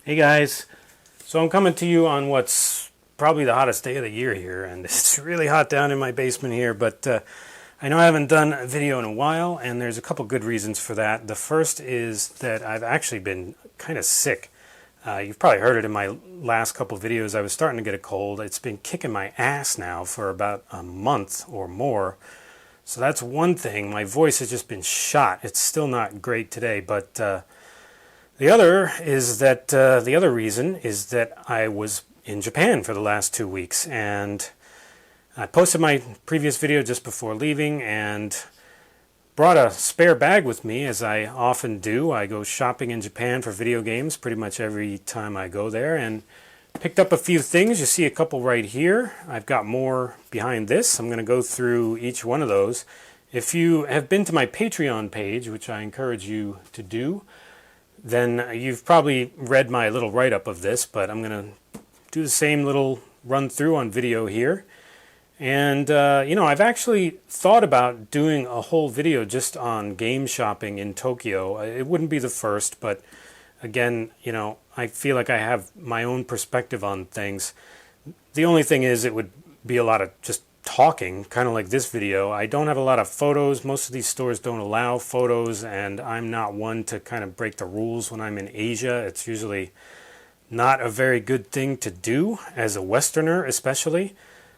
Hey guys, so I'm coming to you on what's probably the hottest day of the year here, and it's really hot down in my basement here, but I know I haven't done a video in a while, and there's a couple good reasons for that. The first is that I've actually been kind of sick. You've probably heard it in my last couple videos. I was starting to get a cold. It's been kicking my ass now for about a month or more. So that's one thing. My voice has just been shot. It's still not great today, but the other reason is that I was in Japan for the last 2 weeks, and I posted my previous video just before leaving and brought a spare bag with me, as I often do. I go shopping in Japan for video games pretty much every time I go there, and picked up a few things. You see a couple right here. I've got more behind this. I'm going to go through each one of those. If you have been to my Patreon page, which I encourage you to do, then you've probably read my little write-up of this, but I'm going to do the same little run-through on video here. And, I've actually thought about doing a whole video just on game shopping in Tokyo. It wouldn't be the first, but again, I feel like I have my own perspective on things. The only thing is it would be a lot of just talking, kind of like this video. I don't have a lot of photos. Most of these stores don't allow photos, and I'm not one to kind of break the rules when I'm in Asia. It's usually not a very good thing to do, as a Westerner especially.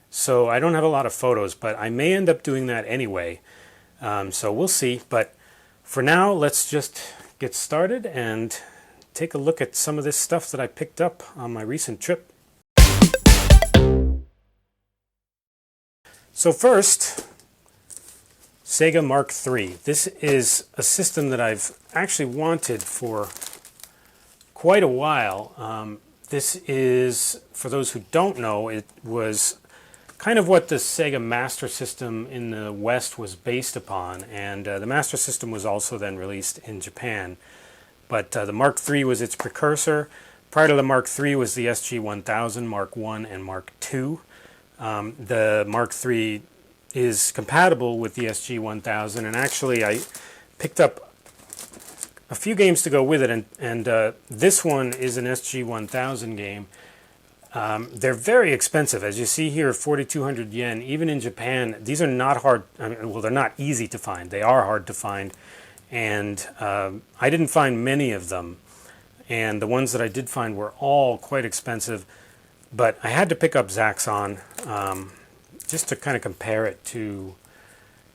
So I don't have a lot of photos, but I may end up doing that anyway. So we'll see. But for now, let's just get started and take a look at some of this stuff that I picked up on my recent trip. So first, Sega Mark III. This is a system that I've actually wanted for quite a while. This is, for those who don't know, it was kind of what the Sega Master System in the West was based upon, and the Master System was also then released in Japan. But the Mark III was its precursor. Prior to the Mark III was the SG-1000, Mark I, and Mark II. The Mark III is compatible with the SG-1000, and actually I picked up a few games to go with it, and this one is an SG-1000 game. They're very expensive. As you see here, 4,200 yen. Even in Japan, these are not hard. Well, they're not easy to find. They are hard to find, and I didn't find many of them. And the ones that I did find were all quite expensive. But I had to pick up Zaxxon just to kind of compare it to,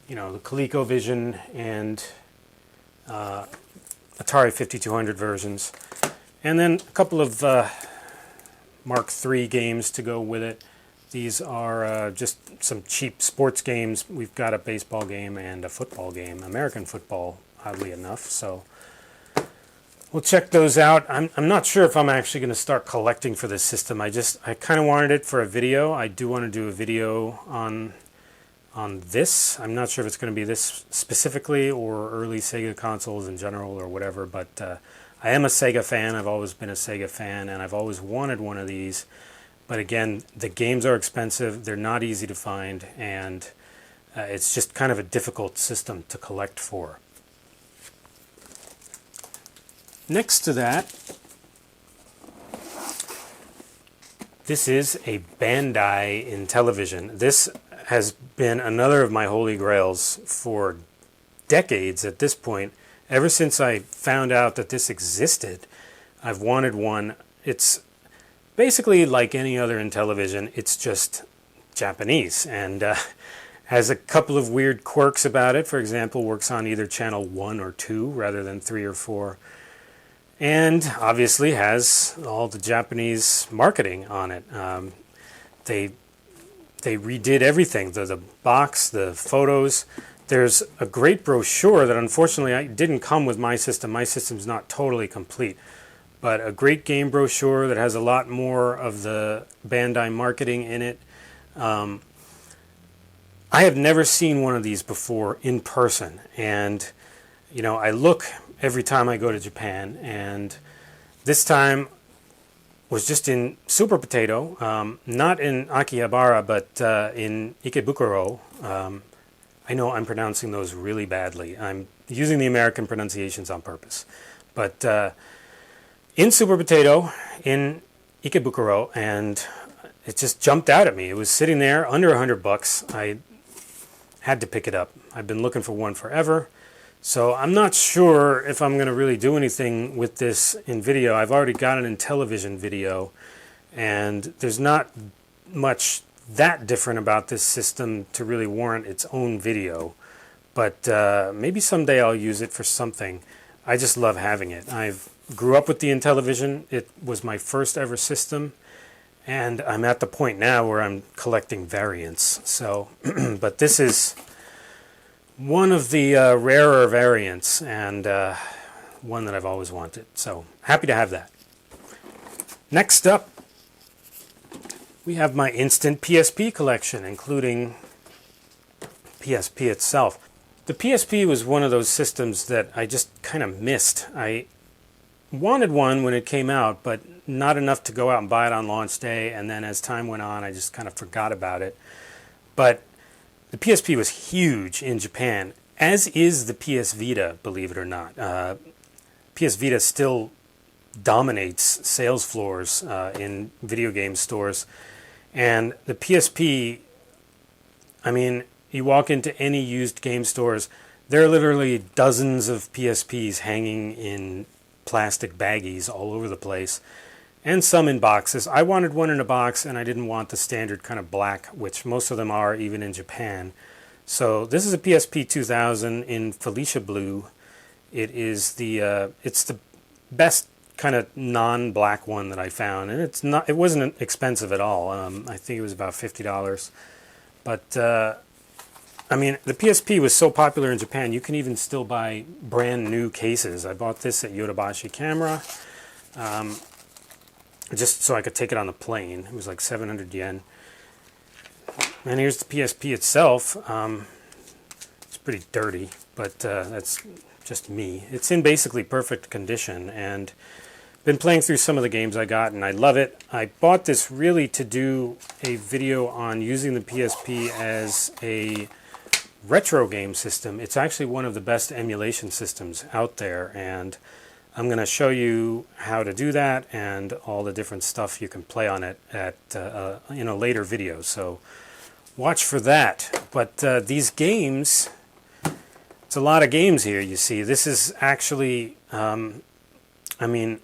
the ColecoVision and Atari 5200 versions. And then a couple of Mark III games to go with it. These are just some cheap sports games. We've got a baseball game and a football game, American football, oddly enough. So we'll check those out. I'm not sure if I'm actually going to start collecting for this system. I kind of wanted it for a video. I do want to do a video on this. I'm not sure if it's going to be this specifically or early Sega consoles in general or whatever, but I am a Sega fan. I've always been a Sega fan, and I've always wanted one of these. But again, the games are expensive. They're not easy to find, and it's just kind of a difficult system to collect for. Next to that, this is a Bandai In Television. This has been another of my holy grails for decades at this point. Ever since I found out that this existed, I've wanted one. It's basically like any other In Television. It's just Japanese and has a couple of weird quirks about it. For example, works on either channel 1 or 2 rather than 3 or 4. And obviously has all the Japanese marketing on it. They redid everything, the box, the photos. There's a great brochure that unfortunately didn't come with my system. My system's not totally complete. But a great game brochure that has a lot more of the Bandai marketing in it. I have never seen one of these before in person. And, I look every time I go to Japan. And this time was just in Super Potato. Not in Akihabara, but in Ikebukuro. I know I'm pronouncing those really badly. I'm using the American pronunciations on purpose. But in Super Potato in Ikebukuro, and it just jumped out at me. It was sitting there under $100. I had to pick it up. I've been looking for one forever. So I'm not sure if I'm going to really do anything with this in video. I've already got an In Television video, and there's not much that different about this system to really warrant its own video. But maybe someday I'll use it for something. I just love having it. I grew up with the In Television. It was my first ever system, and I'm at the point now where I'm collecting variants. So, but this is one of the rarer variants, and one that I've always wanted. So happy to have that. Next up, we have my instant PSP collection, including PSP itself. The PSP was one of those systems that I just kind of missed. I wanted one when it came out, but not enough to go out and buy it on launch day, and then as time went on, I just kind of forgot about it. But the PSP was huge in Japan, as is the PS Vita, believe it or not. PS Vita still dominates sales floors in video game stores. And the PSP, I mean, you walk into any used game stores, there are literally dozens of PSPs hanging in plastic baggies all over the place, and some in boxes. I wanted one in a box, and I didn't want the standard kind of black, which most of them are even in Japan. So this is a PSP 2000 in Felicia Blue. It is it's the best kind of non-black one that I found, and it wasn't expensive at all. I think it was about $50. But I mean, the PSP was so popular in Japan, you can even still buy brand new cases. I bought this at Yodobashi Camera, just so I could take it on the plane. It was like 700 yen. And here's the PSP itself. It's pretty dirty, but that's just me. It's in basically perfect condition, and been playing through some of the games I got, and I love it. I bought this really to do a video on using the PSP as a retro game system. It's actually one of the best emulation systems out there, and I'm going to show you how to do that and all the different stuff you can play on it at in a later video. So watch for that. But these games, it's a lot of games here, you see. This is actually, I mean,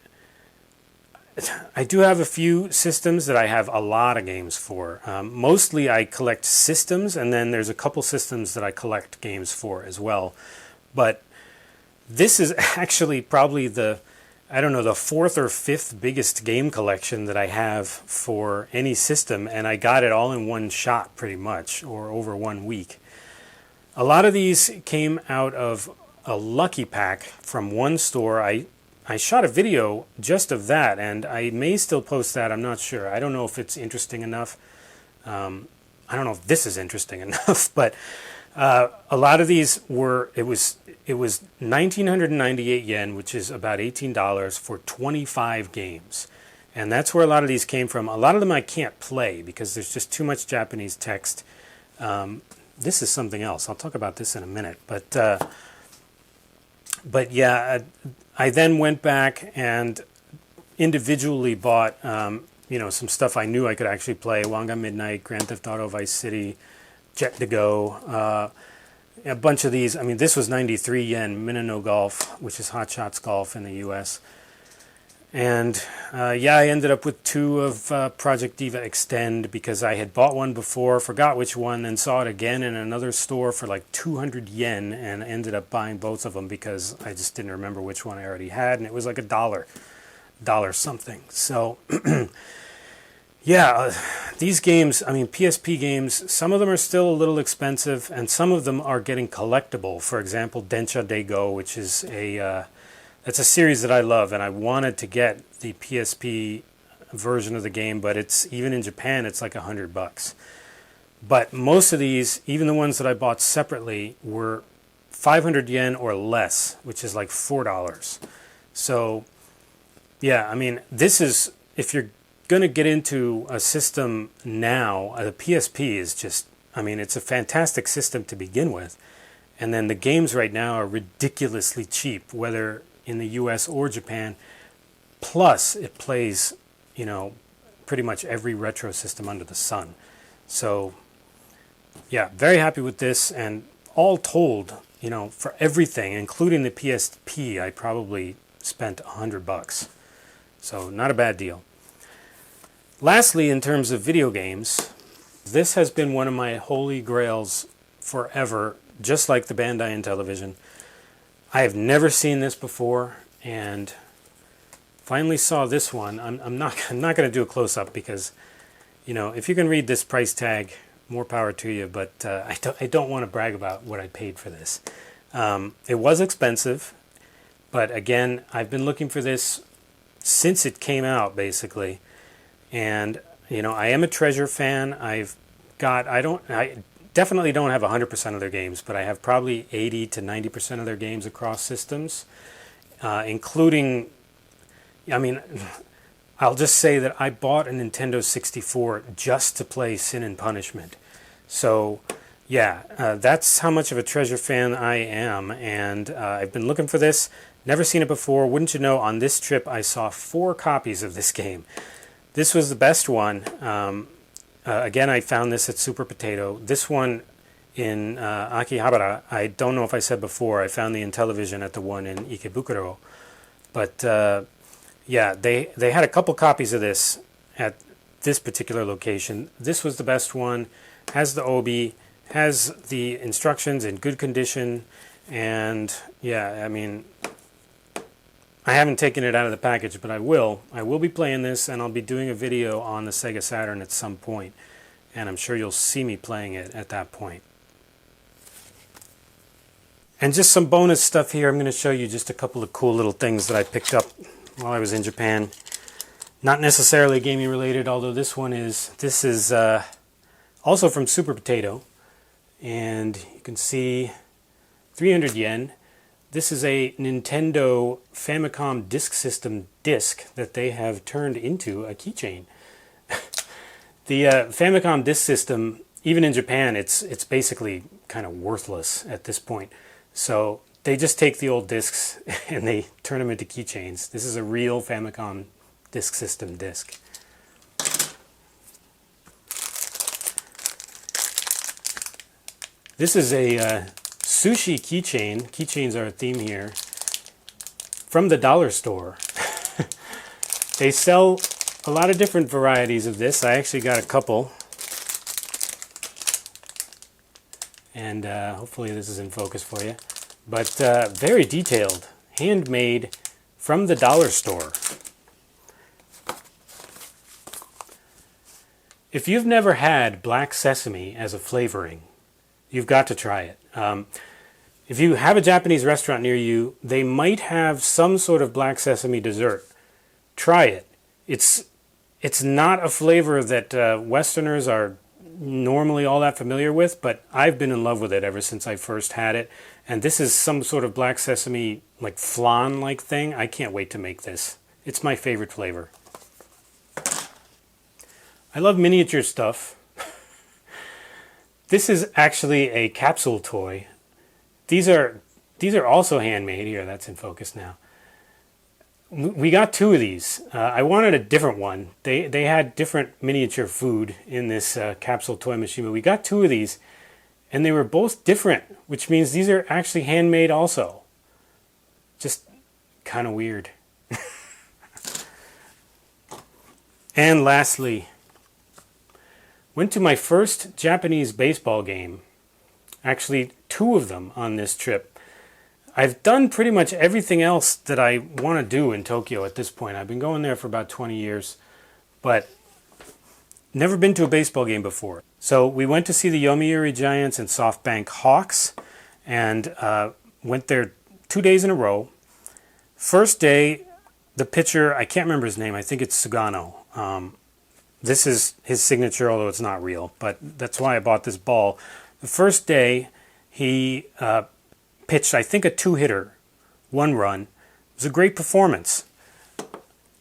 I do have a few systems that I have a lot of games for. Mostly I collect systems, and then there's a couple systems that I collect games for as well. But this is actually probably the fourth or fifth biggest game collection that I have for any system, and I got it all in one shot pretty much, or over 1 week. A lot of these came out of a lucky pack from one store. I shot a video just of that, and I may still post that. I'm not sure. I don't know if it's interesting enough. I don't know if this is interesting enough, but a lot of these were, it was 1,998 yen, which is about $18 for 25 games. And that's where a lot of these came from. A lot of them I can't play because there's just too much Japanese text. This is something else. I'll talk about this in a minute. But yeah, I then went back and individually bought, some stuff I knew I could actually play. Wanga Midnight, Grand Theft Auto Vice City, Jet to Go, a bunch of these. I mean, this was 93 yen, Minano Golf, which is Hot Shots Golf in the U.S. And I ended up with two of Project Diva Extend because I had bought one before, forgot which one, and saw it again in another store for like 200 yen, and ended up buying both of them because I just didn't remember which one I already had, and it was like $1 something. So these games, I mean, PSP games, some of them are still a little expensive, and some of them are getting collectible. For example, Densha Dego, which is it's a series that I love, and I wanted to get the PSP version of the game, but it's even in Japan, it's like $100. But most of these, even the ones that I bought separately, were 500 yen or less, which is like $4. So, yeah, I mean, this is, if you're going to get into a system now, the PSP is just, I mean, it's a fantastic system to begin with. And then the games right now are ridiculously cheap, whether in the US or Japan. Plus, it plays, pretty much every retro system under the sun. So, yeah, very happy with this. And all told, for everything, including the PSP, I probably spent $100. So, not a bad deal. Lastly, in terms of video games, this has been one of my holy grails forever, just like the Bandai In Television. I have never seen this before, and finally saw this one. I'm not going to do a close-up because, if you can read this price tag, more power to you, but I don't want to brag about what I paid for this. It was expensive, but again, I've been looking for this since it came out, basically. And, I am a Treasure fan. I definitely don't have 100% of their games, but I have probably 80 to 90% of their games across systems, including, I'll just say that I bought a Nintendo 64 just to play Sin and Punishment. So, yeah, that's how much of a Treasure fan I am, and I've been looking for this, never seen it before. Wouldn't you know, on this trip I saw 4 copies of this game. This was the best one. Again, I found this at Super Potato. This one in Akihabara, I don't know if I said before, I found the In Television at the one in Ikebukuro. But yeah, they had a couple copies of this at this particular location. This was the best one. Has the obi, has the instructions in good condition, and yeah, I haven't taken it out of the package, but I will. I will be playing this, and I'll be doing a video on the Sega Saturn at some point, and I'm sure you'll see me playing it at that point. And just some bonus stuff here. I'm going to show you just a couple of cool little things that I picked up while I was in Japan. Not necessarily gaming related, although this is. This is also from Super Potato, and you can see 300 yen. This is a Nintendo Famicom Disk System disc that they have turned into a keychain. The Famicom Disk System, even in Japan, it's basically kind of worthless at this point. So they just take the old discs and they turn them into keychains. This is a real Famicom Disk System disc. This is a sushi keychain. Keychains are a theme here. From the dollar store. They sell a lot of different varieties of this. I actually got a couple. And hopefully this is in focus for you. But very detailed. Handmade from the dollar store. If you've never had black sesame as a flavoring, you've got to try it. If you have a Japanese restaurant near you, they might have some sort of black sesame dessert. Try it. It's not a flavor that Westerners are normally all that familiar with, but I've been in love with it ever since I first had it. And this is some sort of black sesame, like flan-like thing. I can't wait to make this. It's my favorite flavor. I love miniature stuff. This is actually a capsule toy. These are also handmade. Here, that's in focus now. We got 2 of these. I wanted a different one. They had different miniature food in this capsule toy machine, but we got 2 of these, and they were both different, which means these are actually handmade also. Just kind of weird. And lastly, went to my first Japanese baseball game. Actually, 2 of them on this trip. I've done pretty much everything else that I want to do in Tokyo at this point. I've been going there for about 20 years, but never been to a baseball game before. So we went to see the Yomiuri Giants and SoftBank Hawks, and went there 2 days in a row. First day, the pitcher, I can't remember his name, I think it's Sugano. This is his signature, although it's not real, but that's why I bought this ball. The first day, he pitched, I think, a 2-hitter, 1 run. It was a great performance.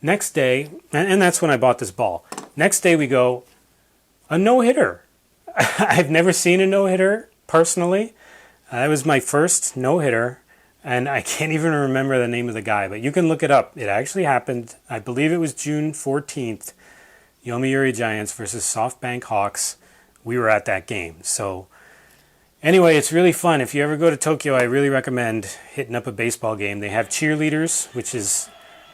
Next day, and that's when I bought this ball. Next day we go, a no-hitter. I've never seen a no-hitter, personally. That was my first no-hitter. And I can't even remember the name of the guy, but you can look it up. It actually happened. I believe it was June 14th. Yomiuri Giants versus SoftBank Hawks. We were at that game. So anyway, it's really fun. If you ever go to Tokyo, I really recommend hitting up a baseball game. They have cheerleaders, which is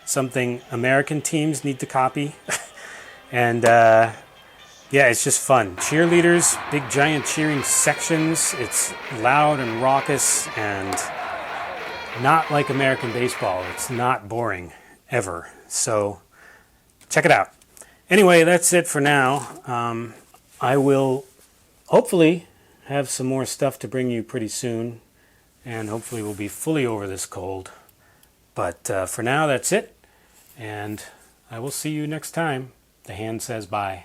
something American teams need to copy. And yeah, it's just fun. Cheerleaders, big giant cheering sections. It's loud and raucous and not like American baseball. It's not boring, ever. So, check it out. Anyway, that's it for now. I will hopefully have some more stuff to bring you pretty soon. And hopefully we'll be fully over this cold. But for now, that's it. And I will see you next time. The hand says bye.